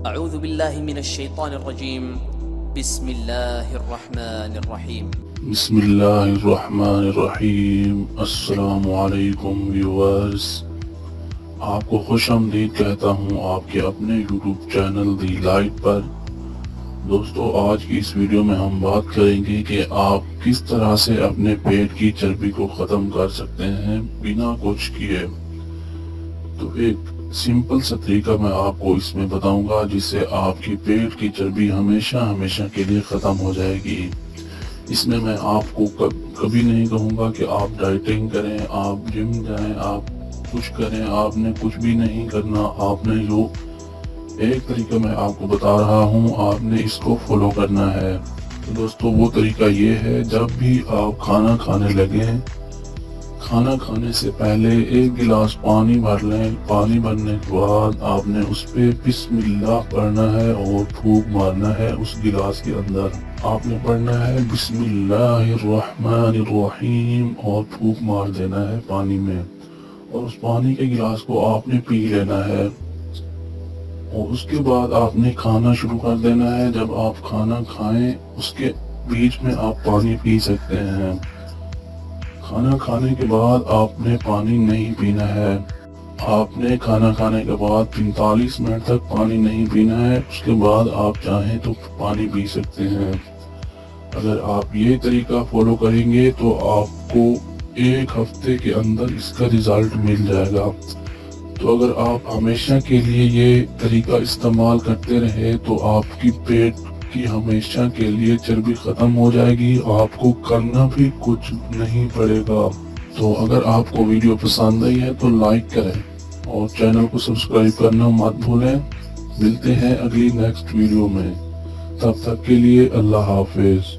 أعوذ بالله من الشيطان الرجيم. بسم الله الرحمن الرحیم. بسم اللہ الرحمن الرحیم۔ السلام علیکم ویورز، آپ کو خوش آمدید کہتا ہوں آپ کے اپنے یوٹیوب چینل دی لائٹ پر۔ دوستو، آج کی اس ویڈیو میں ہم بات کریں گے کہ آپ کس طرح سے اپنے پیٹ کی چربی کو ختم کر سکتے ہیں بنا کچھ کیے۔ تو ایک سمپل سا طریقہ میں آپ کو اس میں بتاؤں گا جس سے آپ کی پیٹ کی چربی ہمیشہ کے لیے ختم ہو جائے گی۔ اس میں آپ کو کبھی نہیں کہوں گا کہ آپ ڈائٹنگ کریں، آپ جم جائیں، آپ کچھ کریں۔ آپ نے کچھ بھی نہیں کرنا۔ آپ نے جو ایک طریقہ میں آپ کو بتا رہا ہوں، آپ نے اس کو فالو کرنا ہے۔ تو دوستو، وہ طریقہ یہ ہے، جب بھی آپ کھانا کھانے لگیں، کھانا کھانے سے پہلے ایک گلاس پانی بھر لیں۔ پانی بھرنے کے بعد آپ نے اس پہ بسم اللہ پڑھنا ہے اور پھونک مارنا ہے اس گلاس کے اندر۔ آپ نے پڑھنا ہے بسم اللہ الرحمن الرحیم اور پھونک مار دینا ہے پانی میں، اور اس پانی کے گلاس کو آپ نے پی لینا ہے، اور اس کے بعد آپ نے کھانا شروع کر دینا ہے۔ جب آپ کھانا کھائیں اس کے بیچ میں آپ پانی پی سکتے ہیں۔ کھانا کھانے کے بعد آپ نے پانی نہیں پینا ہے۔ آپ نے کھانا کھانے کے بعد 45 منٹ تک پانی نہیں پینا ہے۔ اس کے بعد آپ چاہیں تو پانی پی سکتے ہیں۔ اگر آپ یہ طریقہ فالو کریں گے تو آپ کو ایک ہفتے کے اندر اس کا رزلٹ مل جائے گا۔ تو اگر آپ ہمیشہ کے لیے یہ طریقہ استعمال کرتے رہے تو آپ کی پیٹ کی ہمیشہ کے لیے چربی ختم ہو جائے گی۔ آپ کو کرنا بھی کچھ نہیں پڑے گا۔ تو اگر آپ کو ویڈیو پسند آئی ہے تو لائک کریں اور چینل کو سبسکرائب کرنا مت بھولیں۔ ملتے ہیں اگلی نیکسٹ ویڈیو میں، تب تک کے لیے اللہ حافظ۔